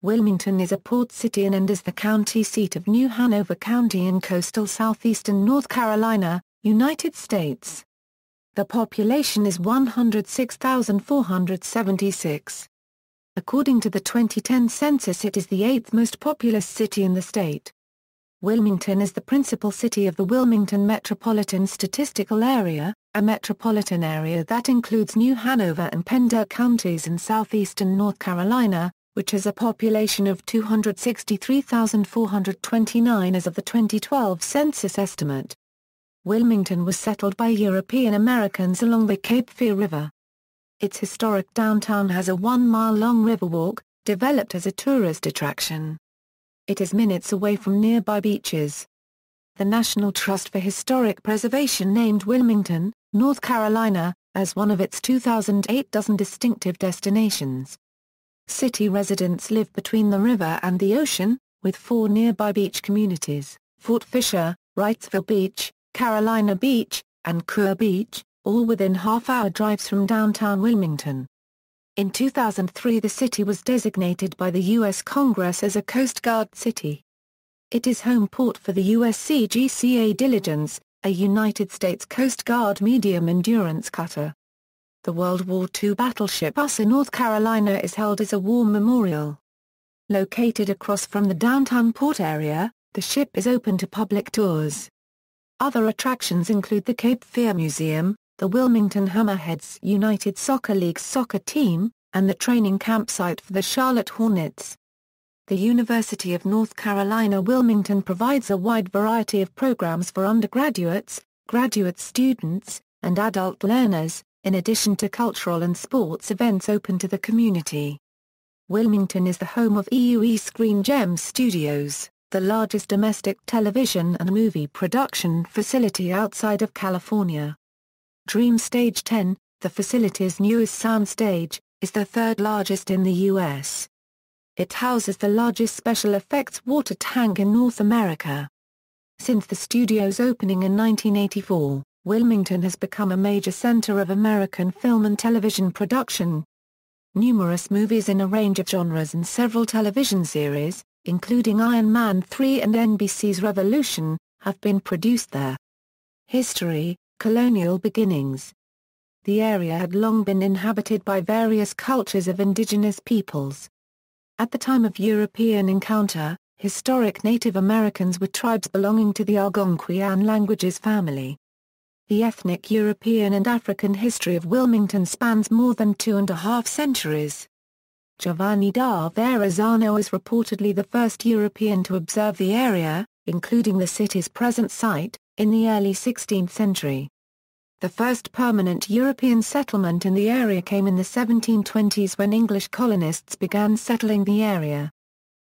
Wilmington is a port city and is the county seat of New Hanover County in coastal southeastern North Carolina, United States. The population is 106,476. According to the 2010 census, it is the 8th most populous city in the state. Wilmington is the principal city of the Wilmington Metropolitan Statistical Area, a metropolitan area that includes New Hanover and Pender counties in southeastern North Carolina, which has a population of 263,429 as of the 2012 census estimate. Wilmington was settled by European Americans along the Cape Fear River. Its historic downtown has a 1-mile-long Riverwalk, developed as a tourist attraction. It is minutes away from nearby beaches. The National Trust for Historic Preservation named Wilmington, North Carolina, as one of its 2008 dozen distinctive destinations. City residents live between the river and the ocean, with 4 nearby beach communities: Fort Fisher, Wrightsville Beach, Carolina Beach, and Kure Beach, all within half-hour drives from downtown Wilmington. In 2003, the city was designated by the U.S. Congress as a Coast Guard city. It is home port for the USCGCA Diligence, a United States Coast Guard medium endurance cutter. The World War II battleship Usher, North Carolina is held as a war memorial. Located across from the downtown port area, the ship is open to public tours. Other attractions include the Cape Fear Museum, the Wilmington Hammerheads United Soccer League soccer team, and the training campsite for the Charlotte Hornets. The University of North Carolina Wilmington provides a wide variety of programs for undergraduates, graduate students, and adult learners, in addition to cultural and sports events open to the community. Wilmington is the home of EUE Screen Gems Studios, the largest domestic television and movie production facility outside of California. Dream Stage 10, the facility's newest soundstage, is the 3rd largest in the U.S. It houses the largest special effects water tank in North America. Since the studio's opening in 1984, Wilmington has become a major center of American film and television production. Numerous movies in a range of genres and several television series, including Iron Man 3 and NBC's Revolution, have been produced there. History: Colonial beginnings. The area had long been inhabited by various cultures of indigenous peoples. At the time of European encounter, historic Native Americans were tribes belonging to the Algonquian languages family. The ethnic European and African history of Wilmington spans more than 2.5 centuries. Giovanni da Verrazzano is reportedly the first European to observe the area, including the city's present site, in the early 16th century. The first permanent European settlement in the area came in the 1720s when English colonists began settling the area.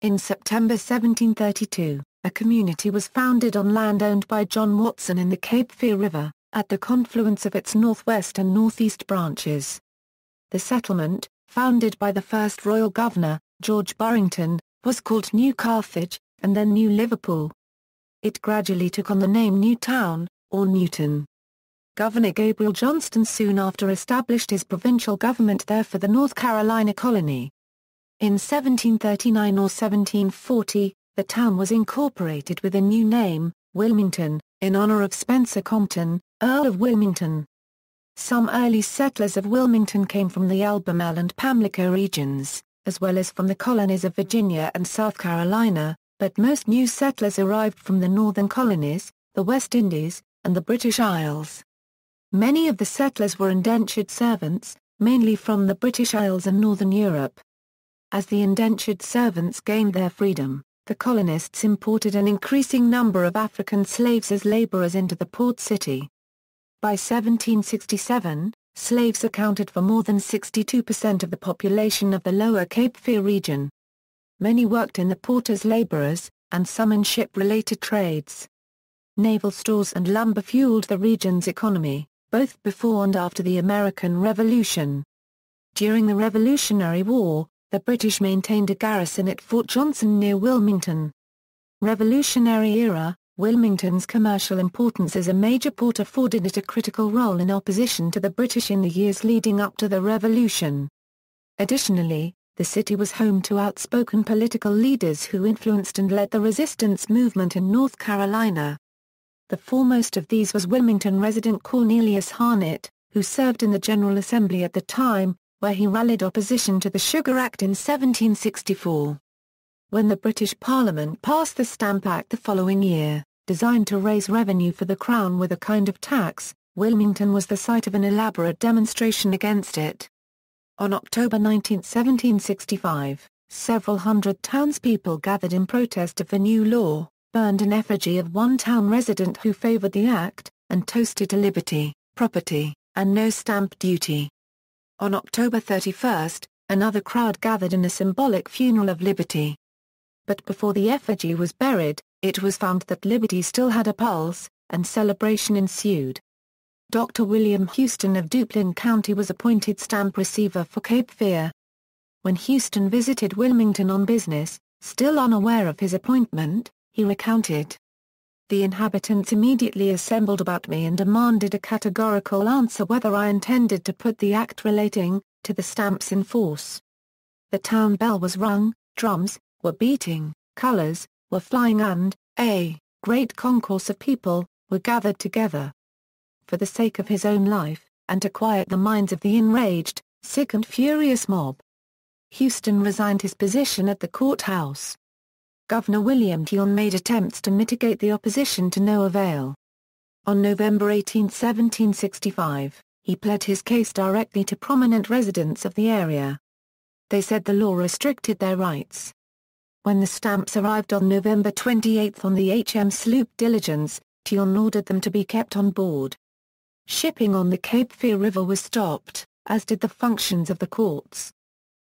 In September 1732, a community was founded on land owned by John Watson in the Cape Fear River, at the confluence of its northwest and northeast branches. The settlement, founded by the first royal governor, George Burrington, was called New Carthage, and then New Liverpool. It gradually took on the name Newtown, or Newton. Governor Gabriel Johnston soon after established his provincial government there for the North Carolina colony. In 1739 or 1740, the town was incorporated with a new name, Wilmington, in honor of Spencer Compton, Earl of Wilmington. Some early settlers of Wilmington came from the Albemarle and Pamlico regions, as well as from the colonies of Virginia and South Carolina, but most new settlers arrived from the northern colonies, the West Indies, and the British Isles. Many of the settlers were indentured servants, mainly from the British Isles and Northern Europe. As the indentured servants gained their freedom, the colonists imported an increasing number of African slaves as laborers into the port city. By 1767, slaves accounted for more than 62% of the population of the lower Cape Fear region. Many worked in the port as laborers, and some in ship-related trades. Naval stores and lumber fueled the region's economy, both before and after the American Revolution. During the Revolutionary War, the British maintained a garrison at Fort Johnson near Wilmington. Revolutionary era, Wilmington's commercial importance as a major port afforded it a critical role in opposition to the British in the years leading up to the Revolution. Additionally, the city was home to outspoken political leaders who influenced and led the resistance movement in North Carolina. The foremost of these was Wilmington resident Cornelius Hana, who served in the General Assembly at the time, where he rallied opposition to the Sugar Act in 1764. When the British Parliament passed the Stamp Act the following year, designed to raise revenue for the Crown with a kind of tax, Wilmington was the site of an elaborate demonstration against it. On October 19, 1765, several hundred townspeople gathered in protest of the new law, burned an effigy of one town resident who favored the act, and toasted to liberty, property, and no stamp duty. On October 31, another crowd gathered in a symbolic funeral of liberty. But before the effigy was buried, it was found that liberty still had a pulse, and celebration ensued. Dr. William Houston of Duplin County was appointed stamp receiver for Cape Fear. When Houston visited Wilmington on business, still unaware of his appointment, he recounted, "The inhabitants immediately assembled about me and demanded a categorical answer whether I intended to put the act relating to the stamps in force. The town bell was rung, drums were beating, colors were flying and a great concourse of people were gathered together." For the sake of his own life, and to quiet the minds of the enraged, sick and furious mob, Houston resigned his position at the courthouse. Governor William Tyon made attempts to mitigate the opposition to no avail. On November 18, 1765, he pled his case directly to prominent residents of the area. They said the law restricted their rights. When the stamps arrived on November 28 on the HM sloop Diligence, Tyon ordered them to be kept on board. Shipping on the Cape Fear River was stopped, as did the functions of the courts.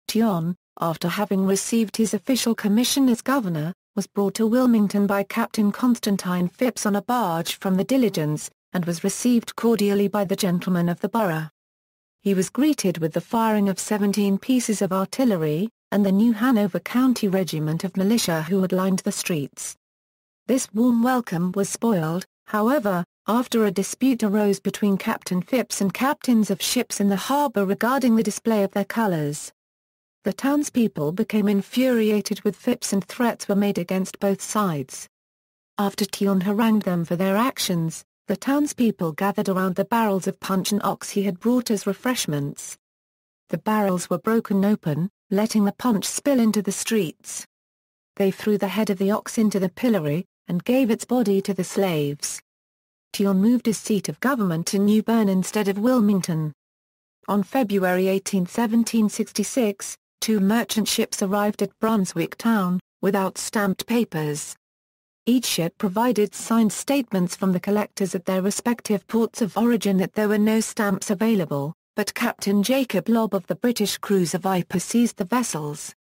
Tyon, after having received his official commission as governor, was brought to Wilmington by Captain Constantine Phipps on a barge from the Diligence, and was received cordially by the gentlemen of the borough. He was greeted with the firing of 17 pieces of artillery, and the new Hanover County regiment of militia who had lined the streets. This warm welcome was spoiled, however, after a dispute arose between Captain Phipps and captains of ships in the harbor regarding the display of their colors. The townspeople became infuriated with Phipps and threats were made against both sides. After Tyon harangued them for their actions, the townspeople gathered around the barrels of punch and ox he had brought as refreshments. The barrels were broken open, letting the punch spill into the streets. They threw the head of the ox into the pillory, and gave its body to the slaves. Tyon moved his seat of government to New Bern instead of Wilmington. On February 18, 1766, 2 merchant ships arrived at Brunswick Town, without stamped papers. Each ship provided signed statements from the collectors at their respective ports of origin that there were no stamps available, but Captain Jacob Lobb of the British cruiser Viper seized the vessels.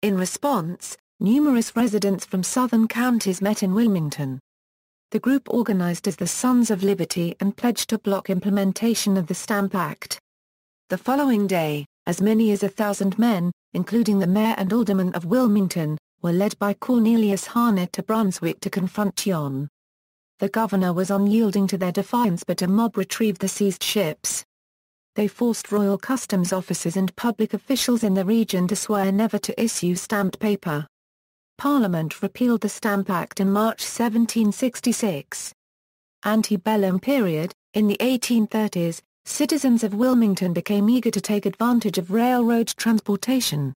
In response, numerous residents from southern counties met in Wilmington. The group organized as the Sons of Liberty and pledged to block implementation of the Stamp Act. The following day, as many as 1,000 men, including the mayor and aldermen of Wilmington, were led by Cornelius Hana to Brunswick to confront Tyon. The governor was unyielding to their defiance, but a mob retrieved the seized ships. They forced royal customs officers and public officials in the region to swear never to issue stamped paper. Parliament repealed the Stamp Act in March 1766. Antebellum period, in the 1830s, citizens of Wilmington became eager to take advantage of railroad transportation.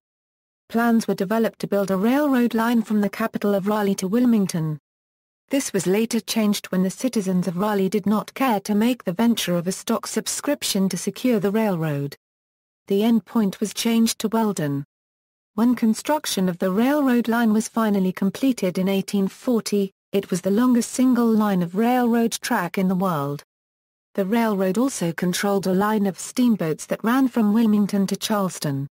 Plans were developed to build a railroad line from the capital of Raleigh to Wilmington. This was later changed when the citizens of Raleigh did not care to make the venture of a stock subscription to secure the railroad. The end point was changed to Weldon. When construction of the railroad line was finally completed in 1840, it was the longest single line of railroad track in the world. The railroad also controlled a line of steamboats that ran from Wilmington to Charleston.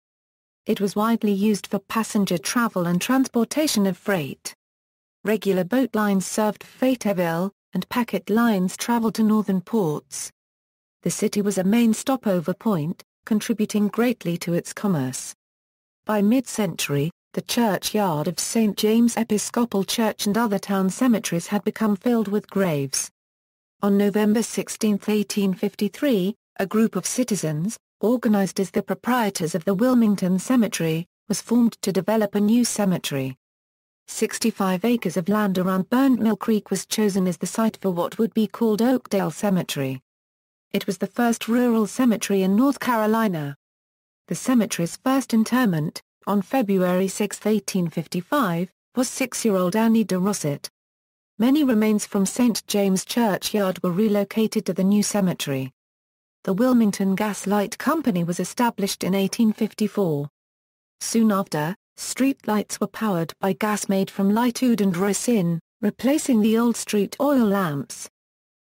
It was widely used for passenger travel and transportation of freight. Regular boat lines served Fayetteville, and packet lines traveled to northern ports. The city was a main stopover point, contributing greatly to its commerce. By mid-century, the churchyard of St. James Episcopal Church and other town cemeteries had become filled with graves. On November 16, 1853, a group of citizens, organized as the proprietors of the Wilmington Cemetery, was formed to develop a new cemetery. 65 acres of land around Burnt Mill Creek was chosen as the site for what would be called Oakdale Cemetery. It was the first rural cemetery in North Carolina. The cemetery's first interment, on February 6, 1855, was 6-year-old Annie DeRosset. Many remains from St. James Churchyard were relocated to the new cemetery. The Wilmington Gas Light Company was established in 1854. Soon after, street lights were powered by gas made from light oud and resin, replacing the old street oil lamps.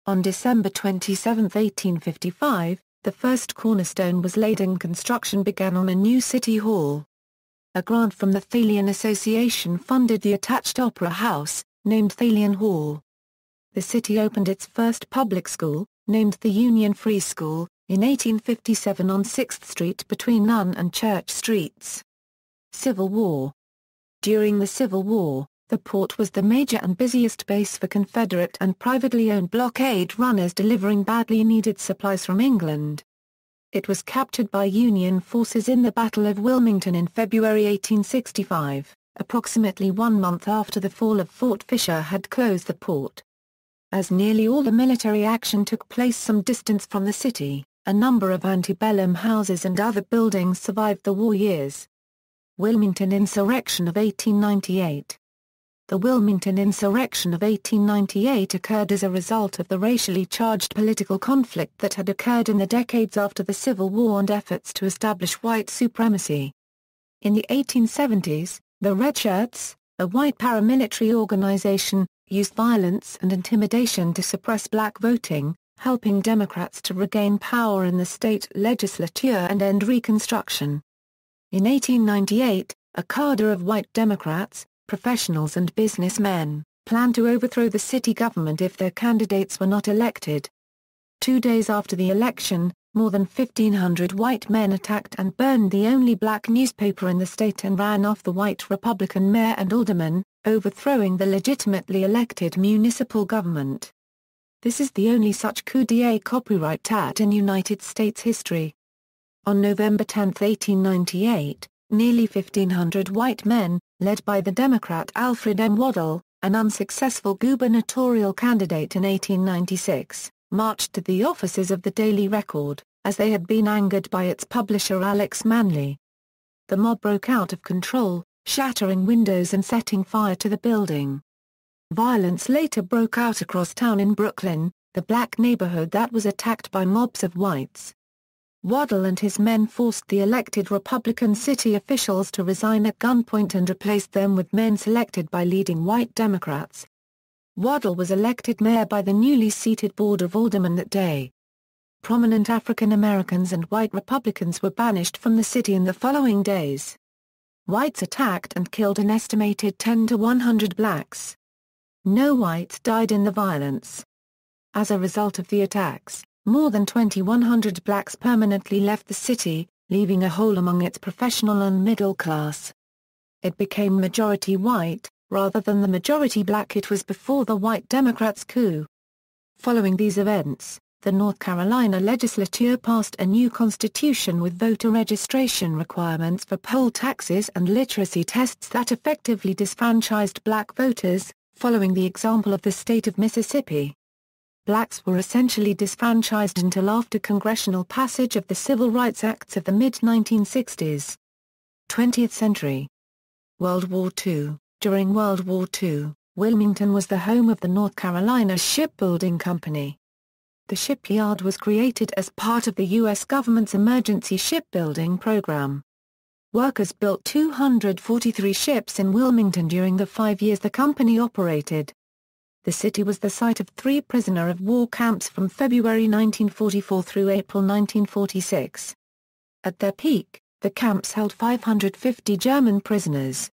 On December 27, 1855, the first cornerstone was laid and construction began on a new city hall. A grant from the Thalian Association funded the attached opera house, named Thalian Hall. The city opened its first public school, named the Union Free School, in 1857 on 6th Street between Nunn and Church Streets. Civil War. During the Civil War, the port was the major and busiest base for Confederate and privately owned blockade runners delivering badly needed supplies from England. It was captured by Union forces in the Battle of Wilmington in February 1865, approximately 1 month after the fall of Fort Fisher had closed the port. As nearly all the military action took place some distance from the city, a number of antebellum houses and other buildings survived the war years. Wilmington Insurrection of 1898. The Wilmington Insurrection of 1898 occurred as a result of the racially charged political conflict that had occurred in the decades after the Civil War and efforts to establish white supremacy. In the 1870s, the Redshirts, a white paramilitary organization, used violence and intimidation to suppress black voting, helping Democrats to regain power in the state legislature and end Reconstruction. In 1898, a cadre of white Democrats, professionals and businessmen, planned to overthrow the city government if their candidates were not elected. 2 days after the election, more than 1,500 white men attacked and burned the only black newspaper in the state and ran off the white Republican mayor and aldermen, overthrowing the legitimately elected municipal government. This is the only such coup d'état in United States history. On November 10, 1898, nearly 1,500 white men, led by the Democrat Alfred M. Waddell, an unsuccessful gubernatorial candidate in 1896, marched to the offices of the Daily Record, as they had been angered by its publisher Alex Manly. The mob broke out of control, shattering windows and setting fire to the building. Violence later broke out across town in Brooklyn, the black neighborhood that was attacked by mobs of whites. Waddell and his men forced the elected Republican city officials to resign at gunpoint and replaced them with men selected by leading white Democrats. Waddell was elected mayor by the newly seated Board of Aldermen that day. Prominent African Americans and white Republicans were banished from the city in the following days. Whites attacked and killed an estimated 10 to 100 blacks. No whites died in the violence. As a result of the attacks, more than 2,100 blacks permanently left the city, leaving a hole among its professional and middle class. It became majority white, rather than the majority black it was before the white Democrats' coup. Following these events, the North Carolina legislature passed a new constitution with voter registration requirements for poll taxes and literacy tests that effectively disfranchised black voters, following the example of the state of Mississippi. Blacks were essentially disfranchised until after congressional passage of the Civil Rights Acts of the mid-1960s. 20th century. World War II. During World War II, Wilmington was the home of the North Carolina Shipbuilding Company. The shipyard was created as part of the U.S. government's emergency shipbuilding program. Workers built 243 ships in Wilmington during the 5 years the company operated. The city was the site of 3 prisoner of war camps from February 1944 through April 1946. At their peak, the camps held 550 German prisoners.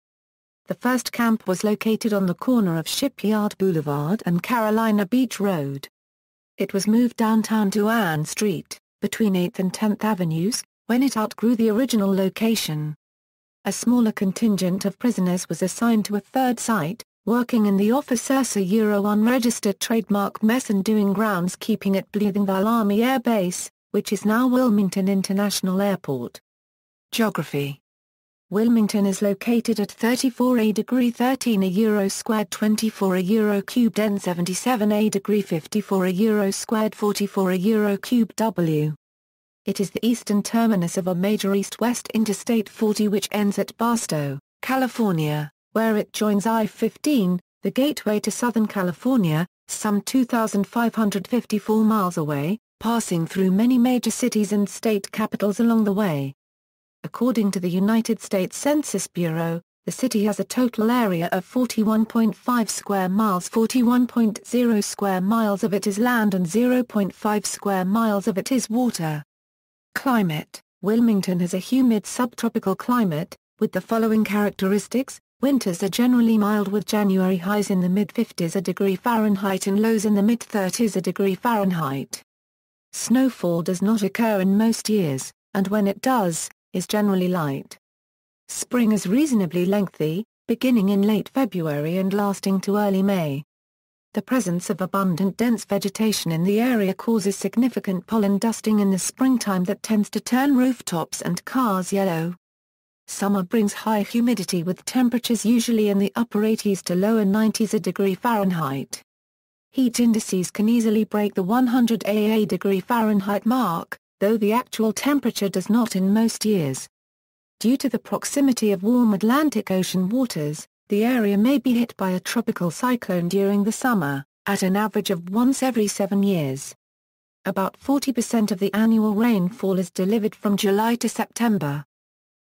The first camp was located on the corner of Shipyard Boulevard and Carolina Beach Road. It was moved downtown to Ann Street, between 8th and 10th Avenues, when it outgrew the original location. A smaller contingent of prisoners was assigned to a third site, working in the officers' unregistered trademark mess and doing groundskeeping at Blythingville Army Air Base, which is now Wilmington International Airport. Geography. Wilmington is located at 34A degree 13 a euro squared 24 a euro cubed N 77A degree 54 a euro squared 44 a euro cubed W. It is the eastern terminus of a major east-west Interstate 40 which ends at Barstow, California, where it joins I-15, the gateway to Southern California, some 2,554 miles away, passing through many major cities and state capitals along the way. According to the United States Census Bureau, the city has a total area of 41.5 square miles. 41.0 square miles of it is land and 0.5 square miles of it is water. Climate: Wilmington has a humid subtropical climate, with the following characteristics. Winters are generally mild with January highs in the mid-50s a degree Fahrenheit and lows in the mid-30s a degree Fahrenheit. Snowfall does not occur in most years, and when it does, is generally light. Spring is reasonably lengthy, beginning in late February and lasting to early May. The presence of abundant dense vegetation in the area causes significant pollen dusting in the springtime that tends to turn rooftops and cars yellow. Summer brings high humidity with temperatures usually in the upper 80s to lower 90s a degree Fahrenheit. Heat indices can easily break the 100 a degree Fahrenheit mark, though the actual temperature does not in most years. Due to the proximity of warm Atlantic Ocean waters, the area may be hit by a tropical cyclone during the summer, at an average of once every 7 years. About 40% of the annual rainfall is delivered from July to September.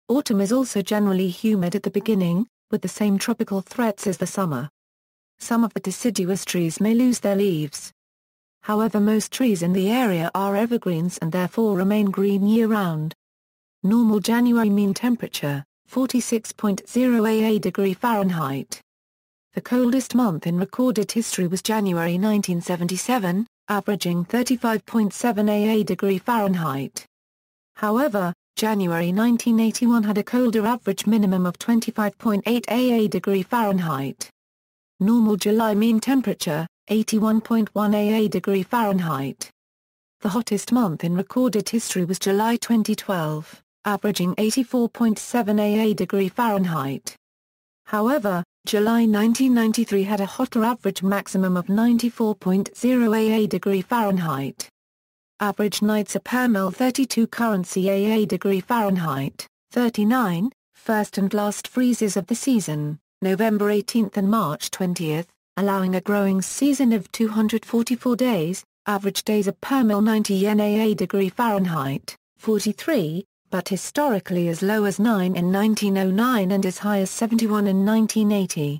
Autumn is also generally humid at the beginning, with the same tropical threats as the summer. Some of the deciduous trees may lose their leaves. However, most trees in the area are evergreens and therefore remain green year-round. Normal January mean temperature, 46.0 a degree Fahrenheit. The coldest month in recorded history was January 1977, averaging 35.7 a degree Fahrenheit. However, January 1981 had a colder average minimum of 25.8 a degree Fahrenheit. Normal July mean temperature, 81.1 a degree Fahrenheit. The hottest month in recorded history was July 2012, averaging 84.7 a degree Fahrenheit. However, July 1993 had a hotter average maximum of 94.0 a degree Fahrenheit. Average nights are Permel 32 currency a degree Fahrenheit, 39, first and last freezes of the season, November 18 and March 20, allowing a growing season of 244 days, average days of Permel 90 yen a degree Fahrenheit, 43, but historically as low as 9 in 1909 and as high as 71 in 1980.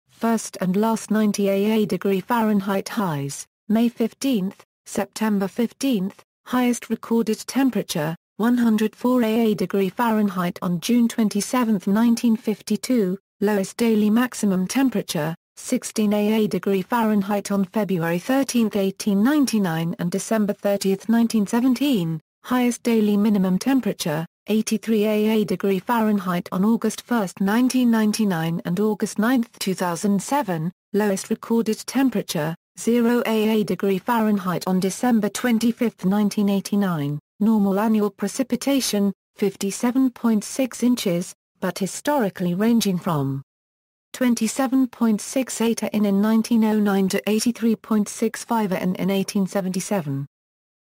First and last 90 a degree Fahrenheit highs, May 15, September 15, highest recorded temperature, 104 a degree Fahrenheit on June 27, 1952, lowest daily maximum temperature, 16 a degree Fahrenheit on February 13, 1899 and December 30, 1917, highest daily minimum temperature, 83 a degree Fahrenheit on August 1, 1999 and August 9, 2007, lowest recorded temperature, 0 a degree Fahrenheit on December 25, 1989, normal annual precipitation, 57.6 inches, but historically ranging from 27.68 in 1909 to 83.65 in 1877.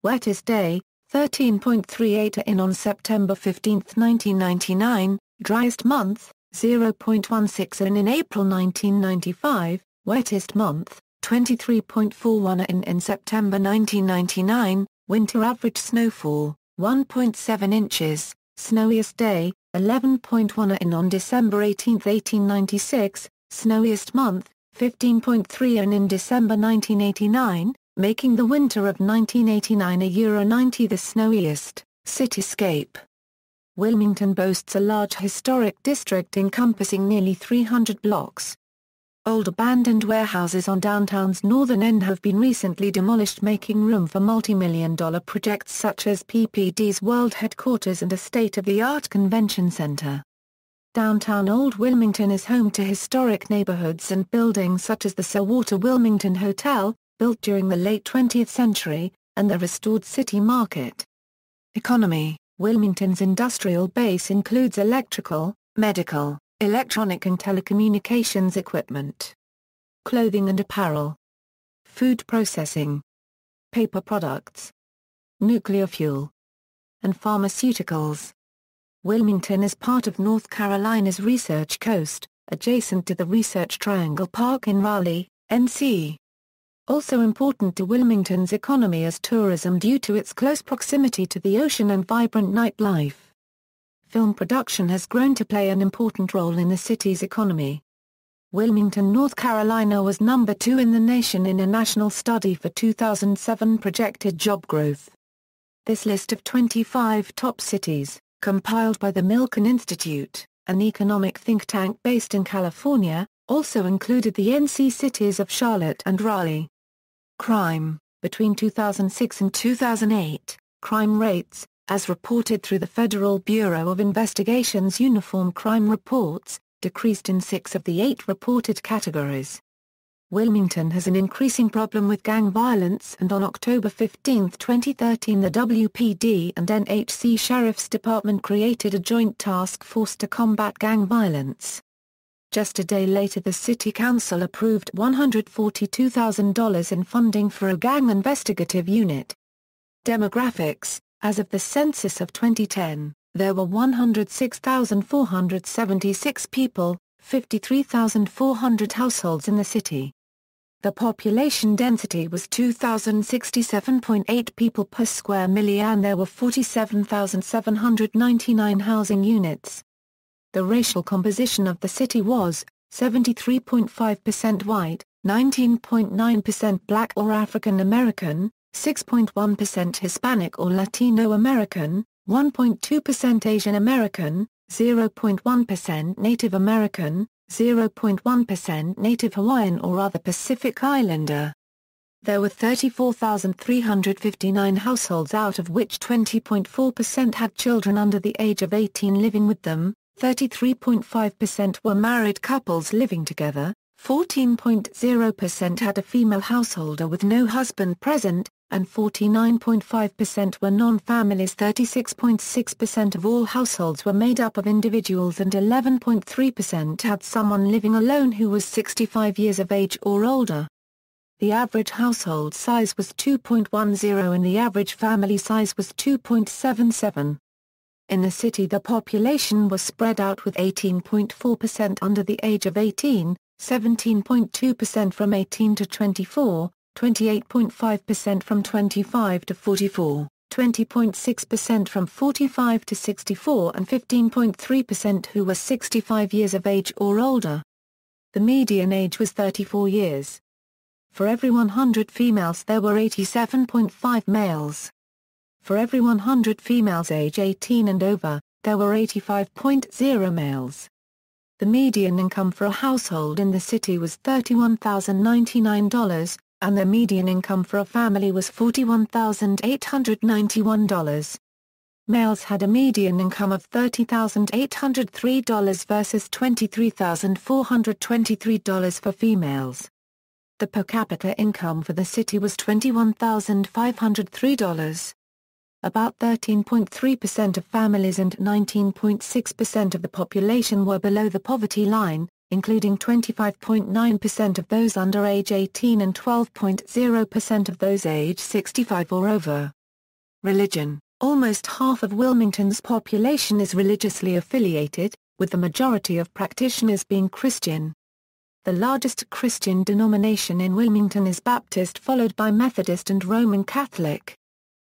Wettest day, 13.38 in on September 15, 1999, driest month, 0.16 in April 1995, wettest month, 23.41 in September 1999, winter average snowfall, 1.7 inches, snowiest day, 11.1 in on December 18, 1896, snowiest month, 15.3 in December 1989, making the winter of 1989 a 90 the snowiest. Cityscape. Wilmington boasts a large historic district encompassing nearly 300 blocks. Old abandoned warehouses on downtown's northern end have been recently demolished, making room for multi-million-dollar projects such as PPD's world headquarters and a state-of-the-art convention center. Downtown Old Wilmington is home to historic neighborhoods and buildings such as the Saltwater Wilmington Hotel, built during the late 20th century, and the restored City Market. Economy. Wilmington's industrial base includes electrical, medical, electronic and telecommunications equipment, clothing and apparel, food processing, paper products, nuclear fuel, and pharmaceuticals. Wilmington is part of North Carolina's Research Coast, adjacent to the Research Triangle Park in Raleigh, NC. Also important to Wilmington's economy is tourism due to its close proximity to the ocean and vibrant nightlife. Film production has grown to play an important role in the city's economy. Wilmington, North Carolina was number 2 in the nation in a national study for 2007 projected job growth. This list of 25 top cities, compiled by the Milken Institute, an economic think tank based in California, also included the NC cities of Charlotte and Raleigh. Crime. Between 2006 and 2008, crime rates, as reported through the Federal Bureau of Investigation's Uniform Crime Reports, decreased in 6 of the 8 reported categories. Wilmington has an increasing problem with gang violence, and on October 15, 2013 the WPD and NHC Sheriff's Department created a joint task force to combat gang violence. Just a day later the City Council approved $142,000 in funding for a gang investigative unit. Demographics. As of the census of 2010, there were 106,476 people, 53,400 households in the city. The population density was 2,067.8 people per square million. There were 47,799 housing units. The racial composition of the city was 73.5% white, 19.9% black or African American, 6.1% Hispanic or Latino American, 1.2% Asian American, 0.1% Native American, 0.1% Native Hawaiian or other Pacific Islander. There were 34,359 households, out of which 20.4% had children under the age of 18 living with them, 33.5% were married couples living together, 14.0% had a female householder with no husband present, and 49.5% were non-families. 36.6% of all households were made up of individuals, and 11.3% had someone living alone who was 65 years of age or older. The average household size was 2.10 and the average family size was 2.77. In the city the population was spread out, with 18.4% under the age of 18, 17.2% from 18 to 24, 28.5% from 25 to 44, 20.6% from 45 to 64 and 15.3% who were 65 years of age or older. The median age was 34 years. For every 100 females there were 87.5 males. For every 100 females age 18 and over, there were 85.0 males. The median income for a household in the city was $31,099, and the median income for a family was $41,891. Males had a median income of $30,803 versus $23,423 for females. The per capita income for the city was $21,503. About 13.3% of families and 19.6% of the population were below the poverty line, including 25.9% of those under age 18 and 12.0% of those age 65 or over. Religion. Almost half of Wilmington's population is religiously affiliated, with the majority of practitioners being Christian. The largest Christian denomination in Wilmington is Baptist, followed by Methodist and Roman Catholic.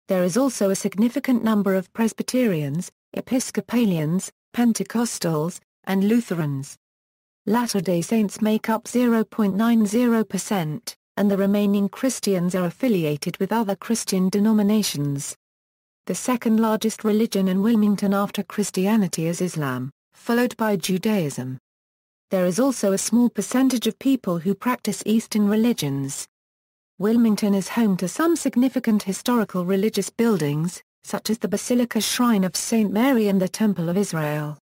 There is also a significant number of Presbyterians, Episcopalians, Pentecostals, and Lutherans. Latter-day Saints make up 0.90%, and the remaining Christians are affiliated with other Christian denominations. The second largest religion in Wilmington after Christianity is Islam, followed by Judaism. There is also a small percentage of people who practice Eastern religions. Wilmington is home to some significant historical religious buildings, such as the Basilica Shrine of St. Mary and the Temple of Israel.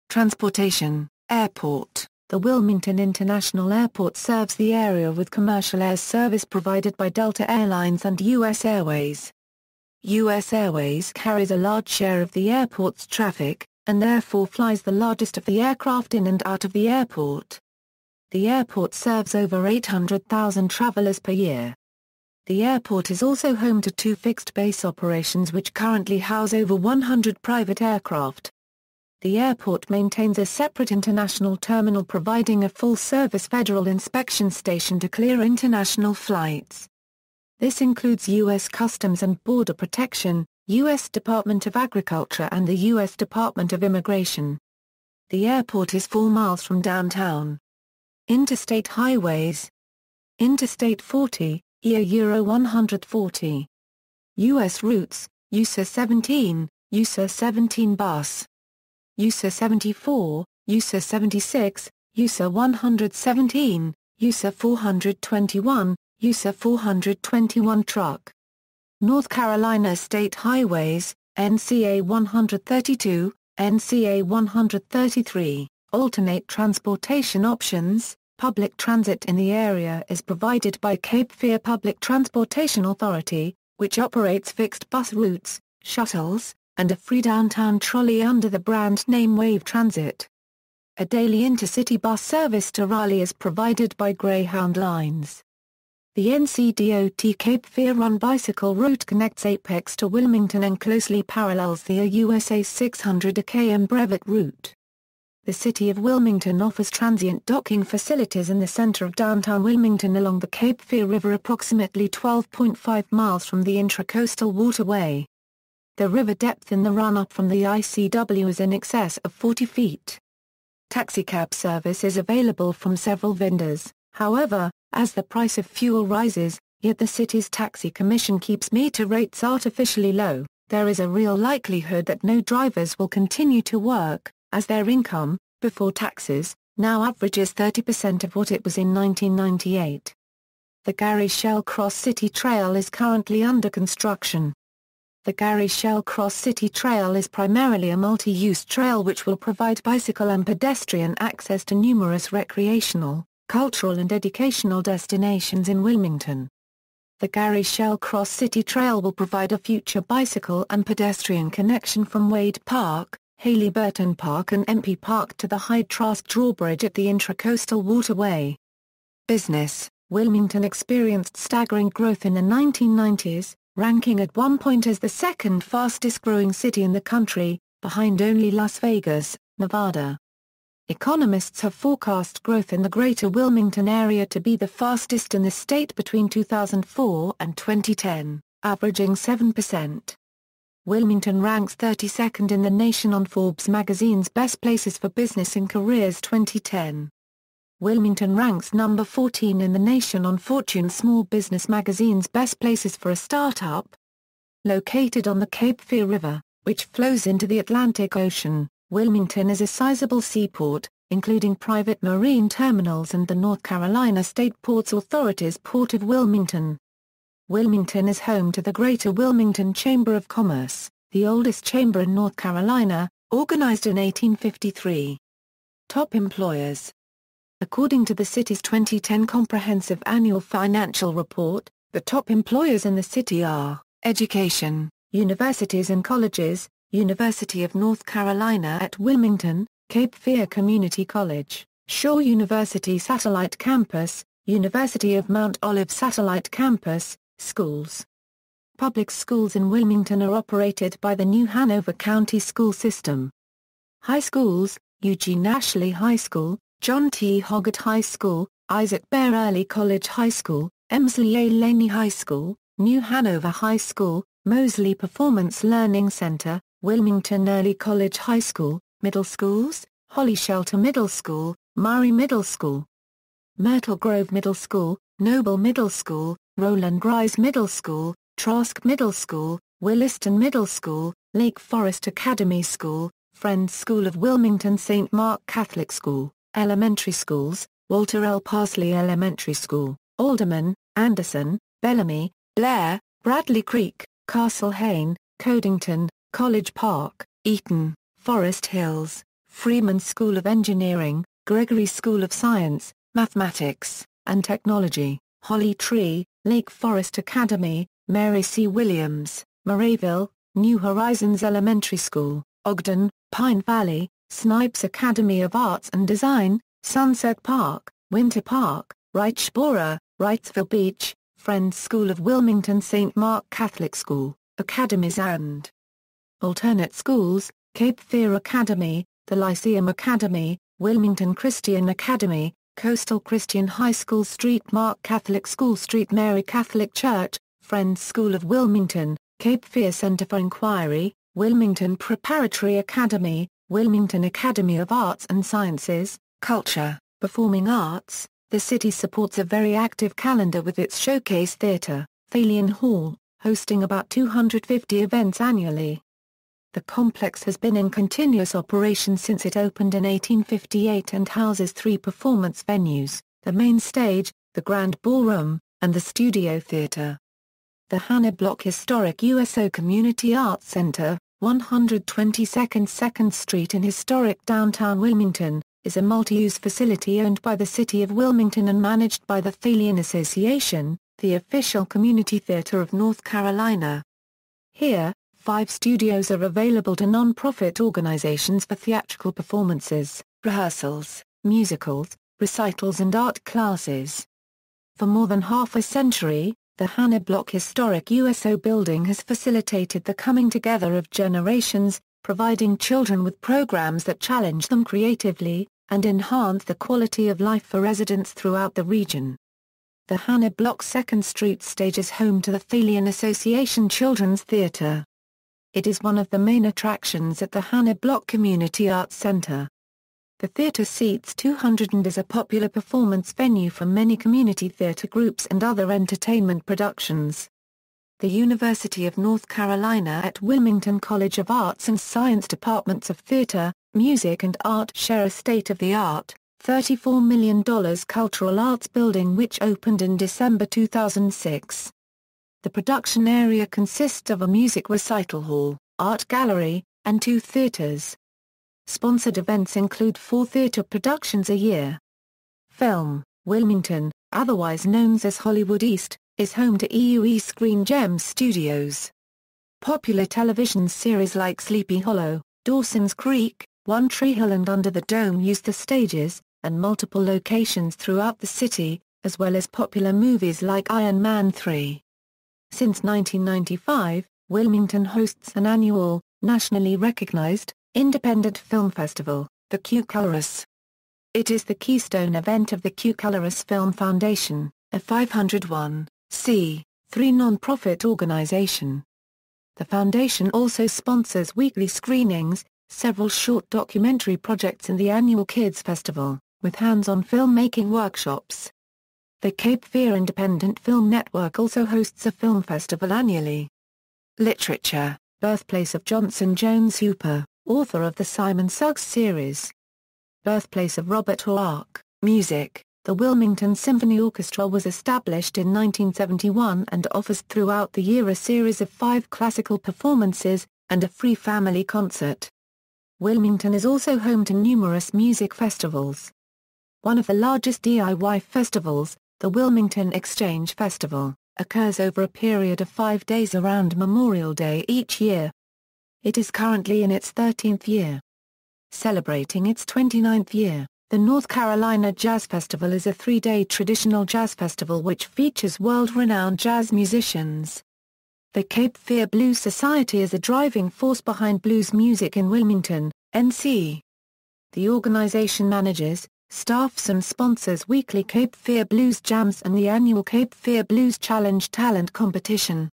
Transportation. Airport. The Wilmington International Airport serves the area with commercial air service provided by Delta Airlines and U.S. Airways. U.S. Airways carries a large share of the airport's traffic, and therefore flies the largest of the aircraft in and out of the airport. The airport serves over 800,000 travelers per year. The airport is also home to 2 fixed base operations which currently house over 100 private aircraft. The airport maintains a separate international terminal providing a full-service federal inspection station to clear international flights. This includes U.S. Customs and Border Protection, U.S. Department of Agriculture and the U.S. Department of Immigration. The airport is 4 miles from downtown. Interstate highways. Interstate 40, EA 140. U.S. routes, USA 17, USA 17 bus. USA 74, USA 76, USA 117, USA 421, USA 421 truck. North Carolina State Highways, NCA 132, NCA 133, alternate transportation options. Public transit in the area is provided by Cape Fear Public Transportation Authority, which operates fixed bus routes, shuttles, and a free downtown trolley under the brand name Wave Transit. A daily intercity bus service to Raleigh is provided by Greyhound Lines. The NCDOT Cape Fear Run bicycle route connects Apex to Wilmington and closely parallels the USA 600 km Brevet route. The city of Wilmington offers transient docking facilities in the center of downtown Wilmington along the Cape Fear River approximately 12.5 miles from the Intracoastal Waterway. The river depth in the run-up from the ICW is in excess of 40 feet. Taxicab service is available from several vendors, however, as the price of fuel rises, yet the city's taxi commission keeps meter rates artificially low, there is a real likelihood that no drivers will continue to work, as their income, before taxes, now averages 30% of what it was in 1998. The Gary Shell Cross City Trail is currently under construction. The Gary Shell Cross City Trail is primarily a multi-use trail which will provide bicycle and pedestrian access to numerous recreational, cultural and educational destinations in Wilmington. The Gary Shell Cross City Trail will provide a future bicycle and pedestrian connection from Wade Park, Haley Burton Park and MP Park to the Hyde Trask Drawbridge at the Intracoastal Waterway. Business. Wilmington experienced staggering growth in the 1990s, ranking at one point as the second fastest growing city in the country, behind only Las Vegas, Nevada. Economists have forecast growth in the greater Wilmington area to be the fastest in the state between 2004 and 2010, averaging 7%. Wilmington ranks 32nd in the nation on Forbes magazine's Best Places for Business and Careers 2010. Wilmington ranks number 14 in the nation on Fortune Small Business magazine's Best Places for a Startup. Located on the Cape Fear River, which flows into the Atlantic Ocean, Wilmington is a sizable seaport, including private marine terminals and the North Carolina State Ports Authority's Port of Wilmington. Wilmington is home to the Greater Wilmington Chamber of Commerce, the oldest chamber in North Carolina, organized in 1853. Top employers. According to the city's 2010 Comprehensive Annual Financial Report, the top employers in the city are education, universities and colleges, University of North Carolina at Wilmington, Cape Fear Community College, Shaw University Satellite Campus, University of Mount Olive Satellite Campus, schools. Public schools in Wilmington are operated by the new Hanover County School System. High schools, Eugene Ashley High School, John T. Hoggett High School, Isaac Bear Early College High School, Emsley A. Laney High School, New Hanover High School, Mosley Performance Learning Center, Wilmington Early College High School, Middle Schools, Holly Shelter Middle School, Murray Middle School, Myrtle Grove Middle School, Noble Middle School, Roland Rise Middle School, Trask Middle School, Williston Middle School, Lake Forest Academy School, Friends School of Wilmington St. Mark Catholic School, Elementary Schools, Walter L. Parsley Elementary School, Alderman, Anderson, Bellamy, Blair, Bradley Creek, Castle Hayne, Codington, College Park, Eaton, Forest Hills, Freeman School of Engineering, Gregory School of Science, Mathematics, and Technology, Holly Tree, Lake Forest Academy, Mary C. Williams, Murrayville, New Horizons Elementary School, Ogden, Pine Valley, Snipes Academy of Arts and Design, Sunset Park, Winter Park, Wrightsville Beach, Friends School of Wilmington, St. Mark Catholic School, Academies and Alternate Schools, Cape Fear Academy, the Lyceum Academy, Wilmington Christian Academy, Coastal Christian High School, Street Mark Catholic School, Street Mary Catholic Church, Friends School of Wilmington, Cape Fear Center for Inquiry, Wilmington Preparatory Academy, Wilmington Academy of Arts and Sciences, Culture, Performing Arts. The city supports a very active calendar with its Showcase Theater, Thalian Hall, hosting about 250 events annually. The complex has been in continuous operation since it opened in 1858 and houses 3 performance venues, the main stage, the Grand Ballroom, and the Studio Theater. The Hana Block Historic USO Community Arts Center, 122nd 2nd Street in historic downtown Wilmington, is a multi-use facility owned by the City of Wilmington and managed by the Thalian Association, the official community theater of North Carolina. Here, 5 studios are available to non-profit organizations for theatrical performances, rehearsals, musicals, recitals and art classes. For more than half a century, the Hana Block Historic USO building has facilitated the coming together of generations, providing children with programs that challenge them creatively, and enhance the quality of life for residents throughout the region. The Hana Block 2nd Street stage is home to the Thalian Association Children's Theater. It is one of the main attractions at the Hana Block Community Arts Center. The theater seats 200 and is a popular performance venue for many community theater groups and other entertainment productions. The University of North Carolina at Wilmington College of Arts and Science departments of theater, music and art share a state-of-the-art, $34 million cultural arts building which opened in December 2006. The production area consists of a music recital hall, art gallery, and 2 theaters. Sponsored events include 4 theater productions a year. Film, Wilmington, otherwise known as Hollywood East, is home to EUE Screen Gems Studios. Popular television series like Sleepy Hollow, Dawson's Creek, One Tree Hill and Under the Dome use the stages, and multiple locations throughout the city, as well as popular movies like Iron Man 3. Since 1995, Wilmington hosts an annual, nationally recognized, independent film festival, the Q-Colorus. It is the keystone event of the Q-Colorus Film Foundation, a 501(c)(3) non-profit organization. The foundation also sponsors weekly screenings, several short documentary projects and the annual Kids Festival, with hands-on filmmaking workshops. The Cape Fear Independent Film Network also hosts a film festival annually. Literature, birthplace of Johnson Jones Hooper, author of the Simon Suggs series. Birthplace of Robert Hooke. Music, the Wilmington Symphony Orchestra was established in 1971 and offers throughout the year a series of 5 classical performances, and a free family concert. Wilmington is also home to numerous music festivals. One of the largest DIY festivals, the Wilmington Exchange Festival, occurs over a period of 5 days around Memorial Day each year. It is currently in its 13th year. Celebrating its 29th year, the North Carolina Jazz Festival is a 3-day traditional jazz festival which features world-renowned jazz musicians. The Cape Fear Blues Society is a driving force behind blues music in Wilmington, NC. The organization manages, staffs and sponsors weekly Cape Fear Blues Jams and the annual Cape Fear Blues Challenge Talent Competition.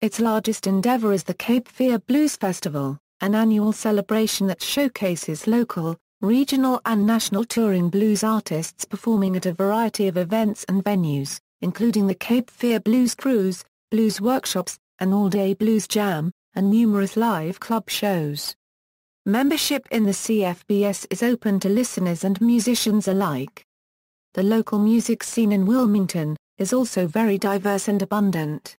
Its largest endeavor is the Cape Fear Blues Festival, an annual celebration that showcases local, regional and national touring blues artists performing at a variety of events and venues, including the Cape Fear Blues Cruise, blues workshops, an all-day blues jam, and numerous live club shows. Membership in the CFBS is open to listeners and musicians alike. The local music scene in Wilmington is also very diverse and abundant.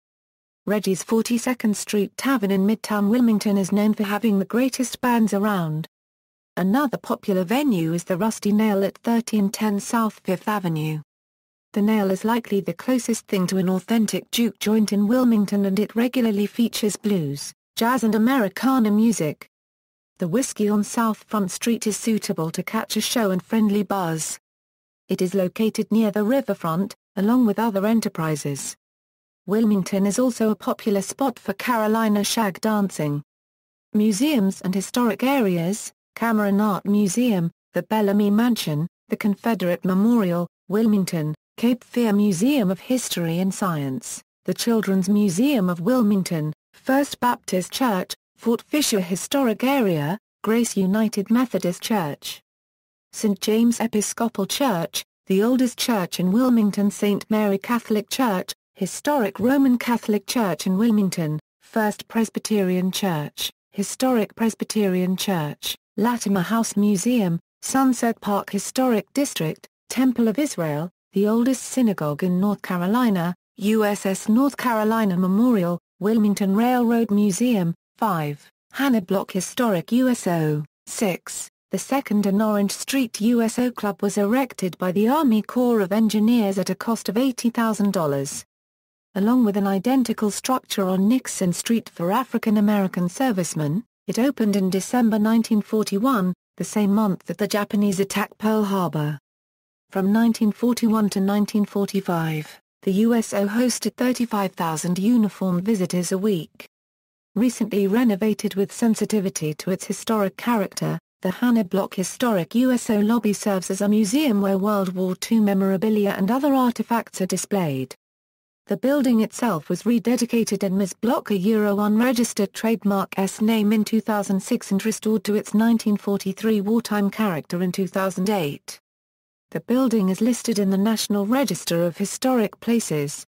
Reggie's 42nd Street Tavern in Midtown Wilmington is known for having the greatest bands around. Another popular venue is the Rusty Nail at 1310 South 5th Avenue. The Nail is likely the closest thing to an authentic juke joint in Wilmington and it regularly features blues, jazz and Americana music. the whiskey on South Front Street is suitable to catch a show and friendly buzz. It is located near the riverfront, along with other enterprises. Wilmington is also a popular spot for Carolina shag dancing. Museums and historic areas: Cameron Art Museum, the Bellamy Mansion, the Confederate Memorial, Wilmington, Cape Fear Museum of History and Science, the Children's Museum of Wilmington, First Baptist Church, Fort Fisher Historic Area, Grace United Methodist Church. St. James Episcopal Church, the oldest church in Wilmington. St. Mary Catholic Church, historic Roman Catholic Church in Wilmington, First Presbyterian Church, historic Presbyterian Church, Latimer House Museum, Sunset Park Historic District, Temple of Israel, the oldest synagogue in North Carolina, USS North Carolina Memorial, Wilmington Railroad Museum. 5. Hana Block Historic USO. 6. The second and Orange Street USO Club was erected by the Army Corps of Engineers at a cost of $80,000. Along with an identical structure on Nixon Street for African American servicemen, it opened in December 1941, the same month that the Japanese attacked Pearl Harbor. From 1941 to 1945, the USO hosted 35,000 uniformed visitors a week. Recently renovated with sensitivity to its historic character, the Hana Block Historic USO Lobby serves as a museum where World War II memorabilia and other artifacts are displayed. The building itself was rededicated and Ms. Block a unregistered trademark S name in 2006 and restored to its 1943 wartime character in 2008. The building is listed in the National Register of Historic Places.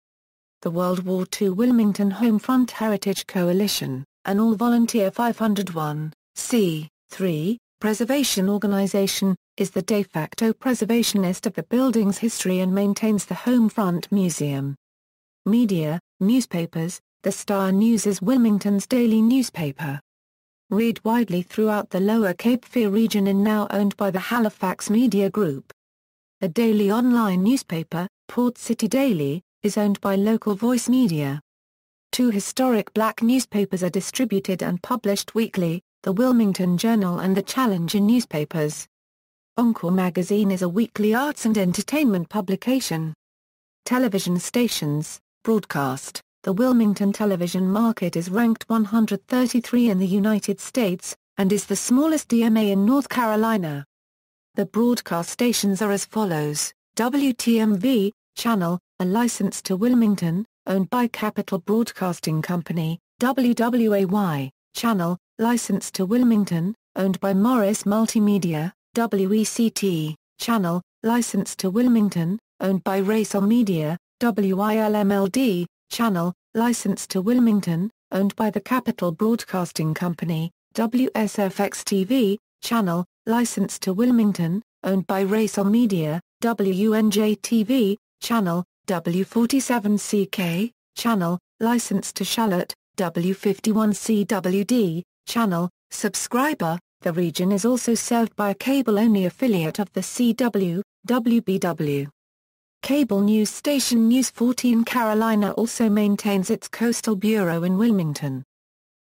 The World War II Wilmington Homefront Heritage Coalition, an all-volunteer 501(c)(3) preservation organization, is the de facto preservationist of the building's history and maintains the Homefront Museum. Media, newspapers: The Star News is Wilmington's daily newspaper. Read widely throughout the Lower Cape Fear region and now owned by the Halifax Media Group. A daily online newspaper, Port City Daily, is owned by Local Voice Media. 2 historic black newspapers are distributed and published weekly, the Wilmington Journal and the Challenger newspapers. Encore Magazine is a weekly arts and entertainment publication. Television stations, broadcast: the Wilmington television market is ranked 133 in the United States, and is the smallest DMA in North Carolina. The broadcast stations are as follows: WTMV, channel, a license to Wilmington, owned by Capital Broadcasting Company; WWAY, channel, license to Wilmington, owned by Morris Multimedia; WECT, channel, license to Wilmington, owned by Racel Media; WILMLD, channel, license to Wilmington, owned by the Capital Broadcasting Company; WSFX-TV, channel, license to Wilmington, owned by Racel Media; WUNJ-TV, channel, W47CK, channel, license to Charlotte; W51CWD, channel, subscriber. The region is also served by a cable-only affiliate of the CW, WBW. Cable news station News 14 Carolina also maintains its coastal bureau in Wilmington.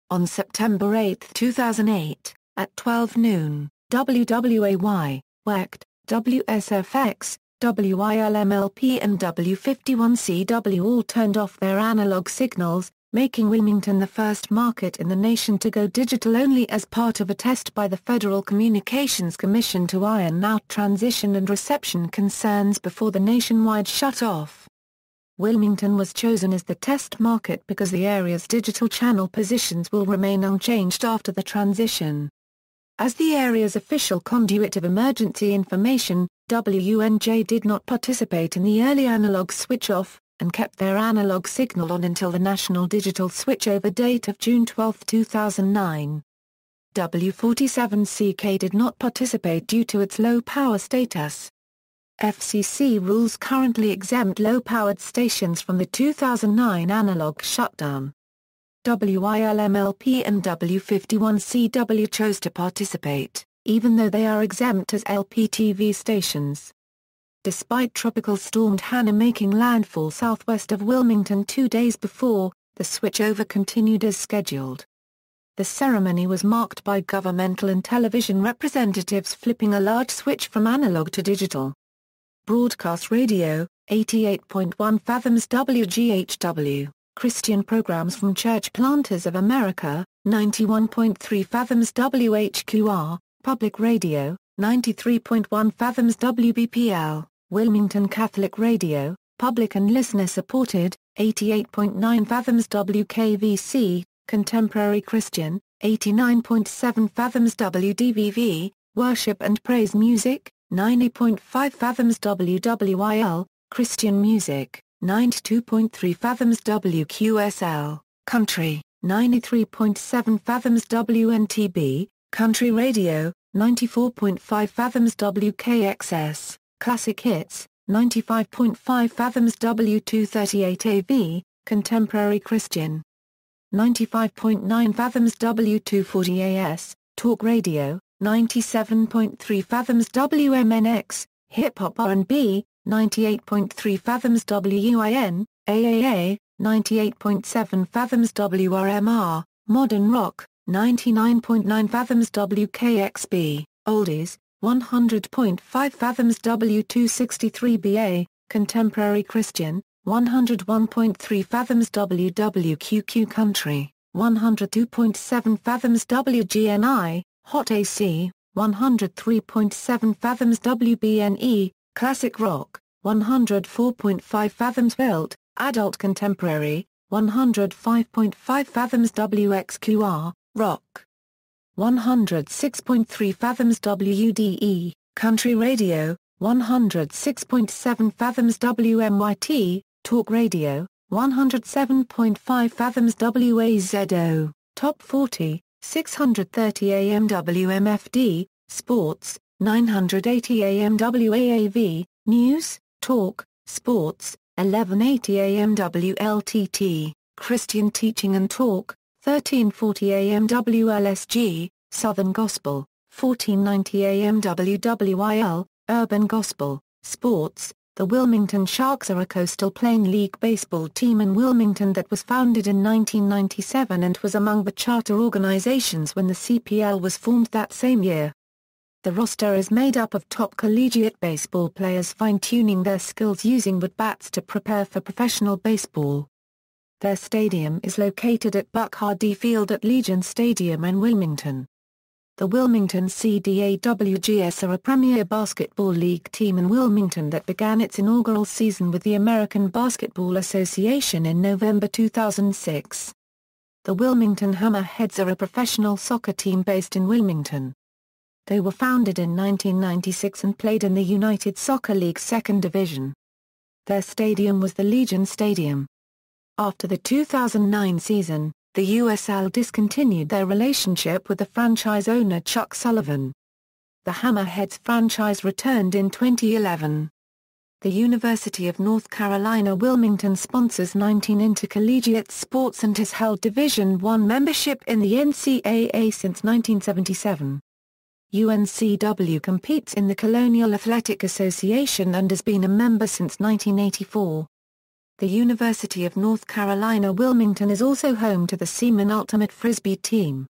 On September 8, 2008, at 12 noon, WWAY, WECT, WSFX, WILMLP and W51CW all turned off their analog signals, making Wilmington the first market in the nation to go digital-only as part of a test by the Federal Communications Commission to iron out transition and reception concerns before the nationwide shut-off. Wilmington was chosen as the test market because the area's digital channel positions will remain unchanged after the transition. As the area's official conduit of emergency information, WUNJ did not participate in the early analog switch-off, and kept their analog signal on until the national digital switchover date of June 12, 2009. W47CK did not participate due to its low power status. FCC rules currently exempt low-powered stations from the 2009 analog shutdown. WILMLP and W51CW chose to participate, even though they are exempt as LPTV stations. Despite Tropical Storm Hana making landfall southwest of Wilmington 2 days before, the switchover continued as scheduled. The ceremony was marked by governmental and television representatives flipping a large switch from analog to digital. Broadcast radio, 88.1 fathoms WGHW, Christian programs from Church Planters of America, 91.3 fathoms WHQR, Public Radio, 93.1 fathoms WBPL, Wilmington Catholic Radio, public and listener-supported, 88.9 fathoms WKVC, Contemporary Christian, 89.7 fathoms WDVV, Worship and Praise Music, 90.5 fathoms WWIL, Christian Music, 92.3 fathoms WQSL, Country, 93.7 fathoms WNTB, Country Radio, 94.5 fathoms WKXS, Classic Hits, 95.5 fathoms W238AV, Contemporary Christian, 95.9 fathoms W240AS, Talk Radio, 97.3 fathoms WMNX, Hip Hop R&B, 98.3 fathoms WUIN, AAA, 98.7 fathoms WRMR, Modern Rock, 99.9 fathoms WKXB, Oldies, 100.5 fathoms W263BA, Contemporary Christian, 101.3 fathoms WWQQ Country, 102.7 fathoms WGNI, Hot AC, 103.7 fathoms WBNE, Classic Rock, 104.5 fathoms Built, Adult Contemporary, 105.5 fathoms WXQR, Rock, 106.3 fathoms WUDE, Country Radio, 106.7 fathoms WMYT, Talk Radio, 107.5 fathoms WAZO, Top 40, 630 AM WMFD, Sports, 980 AM WAAV, News, Talk, Sports, 1180 AM WLTT, Christian Teaching and Talk, 1340 AM WLSG, Southern Gospel, 1490 AM WWIL, Urban Gospel, Sports. The Wilmington Sharks are a Coastal Plain League baseball team in Wilmington that was founded in 1997 and was among the charter organizations when the CPL was formed that same year. The roster is made up of top collegiate baseball players fine-tuning their skills using wood bats to prepare for professional baseball. Their stadium is located at Buck Hardy Field at Legion Stadium in Wilmington. The Wilmington CDAWGS are a premier basketball league team in Wilmington that began its inaugural season with the American Basketball Association in November 2006. The Wilmington Hammerheads are a professional soccer team based in Wilmington. They were founded in 1996 and played in the United Soccer League's second division. Their stadium was the Legion Stadium. After the 2009 season, the USL discontinued their relationship with the franchise owner Chuck Sullivan. The Hammerheads franchise returned in 2011. The University of North Carolina Wilmington sponsors 19 intercollegiate sports and has held Division I membership in the NCAA since 1977. UNCW competes in the Colonial Athletic Association and has been a member since 1984. The University of North Carolina Wilmington is also home to the Seaman Ultimate Frisbee team.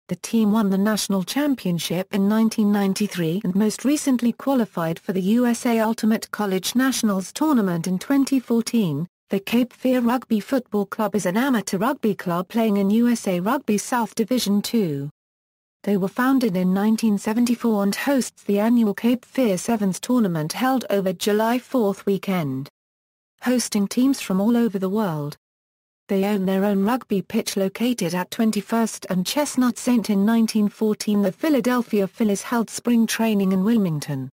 The team won the national championship in 1993 and most recently qualified for the USA Ultimate College Nationals tournament in 2014. The Cape Fear Rugby Football Club is an amateur rugby club playing in USA Rugby South Division II. They were founded in 1974 and hosts the annual Cape Fear Sevens tournament held over July 4th weekend, hosting teams from all over the world. They own their own rugby pitch located at 21st and Chestnut St. In 1914 the Philadelphia Phillies held spring training in Wilmington.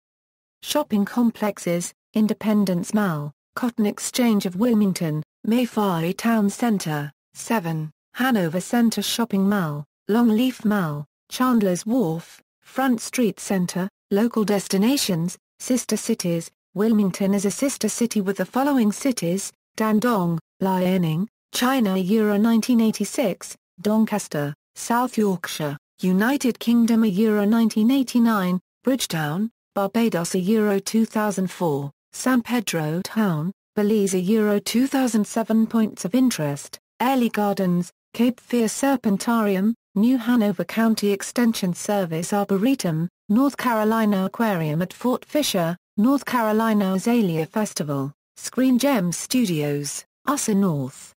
Shopping complexes, Independence Mall, Cotton Exchange of Wilmington, Mayflower Town Center, 7, Hanover Center Shopping Mall, Longleaf Mall, Chandler's Wharf, Front Street Center. Local destinations, Sister Cities. Wilmington is a sister city with the following cities: Dandong, Liaoning, China Euro 1986, Doncaster, South Yorkshire, United Kingdom Euro 1989, Bridgetown, Barbados Euro 2004, San Pedro Town, Belize Euro 2007. Points of interest: Airlie Gardens, Cape Fear Serpentarium, New Hanover County Extension Service Arboretum, North Carolina Aquarium at Fort Fisher, North Carolina Azalea Festival, Screen Gems Studios, Usher North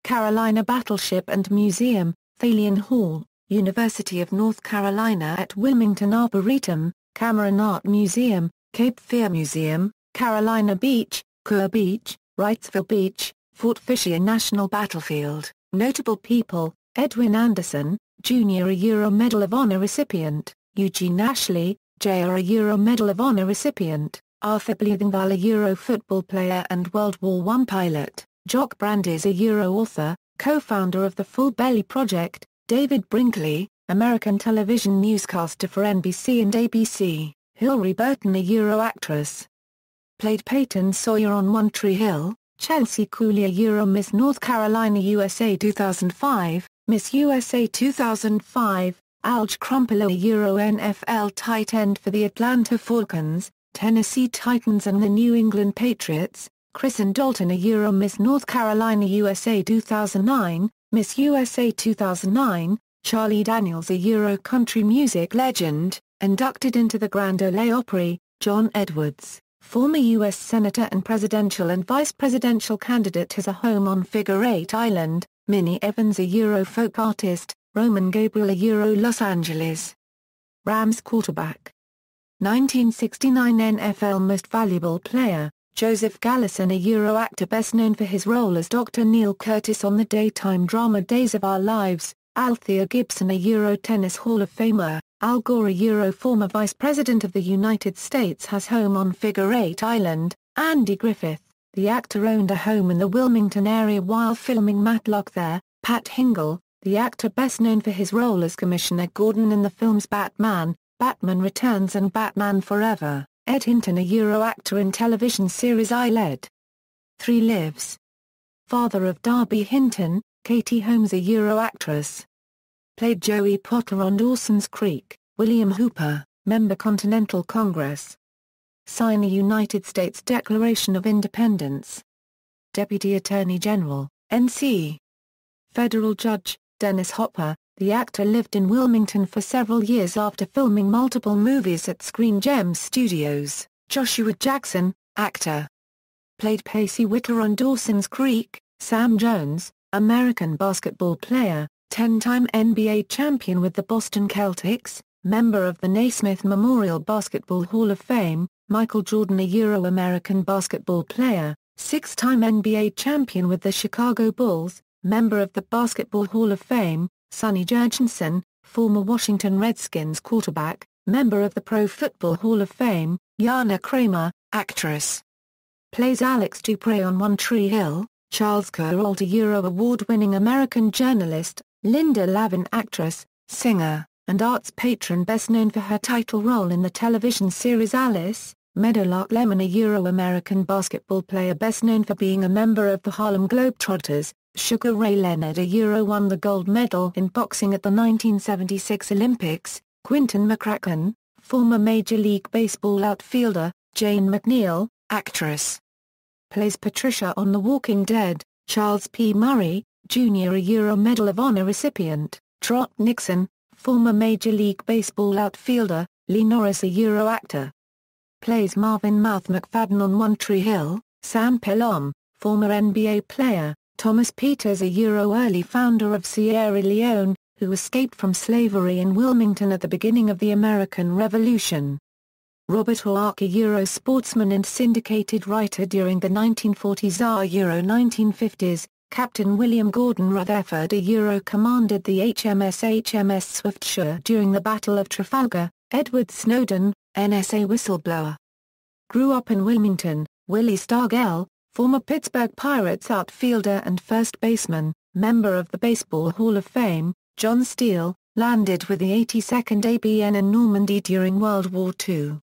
Carolina Battleship and Museum, Thalian Hall, University of North Carolina at Wilmington Arboretum, Cameron Art Museum, Cape Fear Museum, Carolina Beach, Kure Beach, Wrightsville Beach, Fort Fisher National Battlefield. Notable people: Edwin Anderson, Jr. a Euro Medal of Honor recipient, Eugene Ashley, Jr. a Euro Medal of Honor recipient, Arthur Bleethingval a Euro football player and World War I pilot, Jock Brandes a Euro author, co-founder of the Full Belly Project, David Brinkley, American television newscaster for NBC and ABC, Hilary Burton a Euro actress. Played Peyton Sawyer on One Tree Hill, Chelsea Cooley a Euro Miss North Carolina USA 2005, Miss USA 2005, Alge Crumpler a Euro NFL tight end for the Atlanta Falcons, Tennessee Titans and the New England Patriots, Kristen Dalton a Euro Miss North Carolina USA 2009, Miss USA 2009, Charlie Daniels a Euro country music legend, inducted into the Grand Ole Opry, John Edwards, former U.S. Senator and presidential and vice presidential candidate has a home on Figure 8 Island, Minnie Evans a Euro folk artist, Roman Gabriel a Euro Los Angeles Rams quarterback. 1969 NFL Most Valuable Player, Joseph Gallison a Euro actor best known for his role as Dr. Neil Curtis on the daytime drama Days of Our Lives, Althea Gibson a Euro Tennis Hall of Famer, Al Gore a Euro former Vice President of the United States has home on Figure 8 Island, Andy Griffith, the actor owned a home in the Wilmington area while filming Matlock there, Pat Hingle, the actor best known for his role as Commissioner Gordon in the films Batman, Batman Returns and Batman Forever, Ed Hinton a Euro actor in television series I Led 3 Lives. Father of Darby Hinton, Katie Holmes a Euro actress. Played Joey Potter on Dawson's Creek, William Hooper, member Continental Congress. Signer United States Declaration of Independence. Deputy Attorney General, N.C. Federal Judge, Dennis Hopper, the actor lived in Wilmington for several years after filming multiple movies at Screen Gems Studios. Joshua Jackson, actor. Played Pacey Witter on Dawson's Creek. Sam Jones, American basketball player, 10-time NBA champion with the Boston Celtics, member of the Naismith Memorial Basketball Hall of Fame. Michael Jordan a Euro-American basketball player, 6-time NBA champion with the Chicago Bulls, member of the Basketball Hall of Fame. Sonny Jurgensen, former Washington Redskins quarterback, member of the Pro Football Hall of Fame. Jana Kramer, actress. Plays Alex Dupre on One Tree Hill. Charles Kuralt a Euro award-winning American journalist. Linda Lavin actress, singer, and arts patron best known for her title role in the television series Alice. Meadowlark Lemon a Euro-American basketball player best known for being a member of the Harlem Globetrotters. Sugar Ray Leonard a Euro won the gold medal in boxing at the 1976 Olympics. Quinton Mccracken, former Major League Baseball outfielder. Jane McNeil, actress. Plays Patricia on The Walking Dead. Charles P. Murray, Jr. a Euro Medal of Honor recipient. Trot Nixon, former Major League Baseball outfielder. Lee Norris a Euro actor. Plays Marvin Mouth McFadden on One Tree Hill. Sam Pelham, former NBA player. Thomas Peters a Euro early founder of Sierra Leone, who escaped from slavery in Wilmington at the beginning of the American Revolution. Robert Hooke a Euro sportsman and syndicated writer during the 1940s or Euro 1950s. Captain William Gordon Rutherford a Euro commanded the HMS Swiftsure during the Battle of Trafalgar. Edward Snowden, NSA whistleblower. Grew up in Wilmington. Willie Stargell, former Pittsburgh Pirates outfielder and first baseman, member of the Baseball Hall of Fame. John Steele, landed with the 82nd ABN in Normandy during World War II.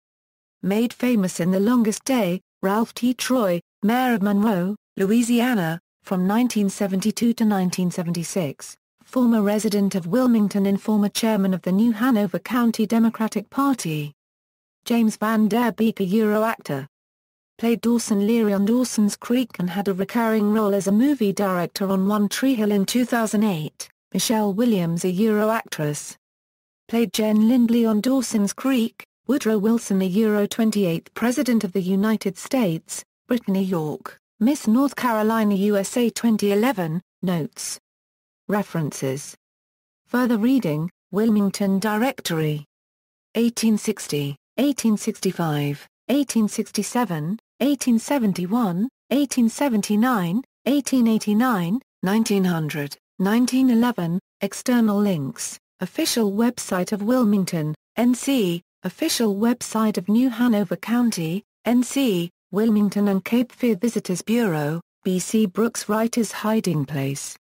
Made famous in The Longest Day, Ralph T. Troy, mayor of Monroe, Louisiana, from 1972 to 1976, former resident of Wilmington and former chairman of the new Hanover County Democratic Party. James Van Der Beek a Euro actor. Played Dawson Leary on Dawson's Creek and had a recurring role as a movie director on One Tree Hill in 2008. Michelle Williams, a Euro actress. Played Jen Lindley on Dawson's Creek. Woodrow Wilson, a Euro 28th President of the United States. Brittany York, Miss North Carolina USA 2011. Notes. References. Further reading, Wilmington Directory. 1860, 1865, 1867, 1871, 1879, 1889, 1900, 1911. External links. Official website of Wilmington, NC. Official website of New Hanover County, NC. Wilmington and Cape Fear Visitors Bureau, BC. Brooks Writer's Hiding Place.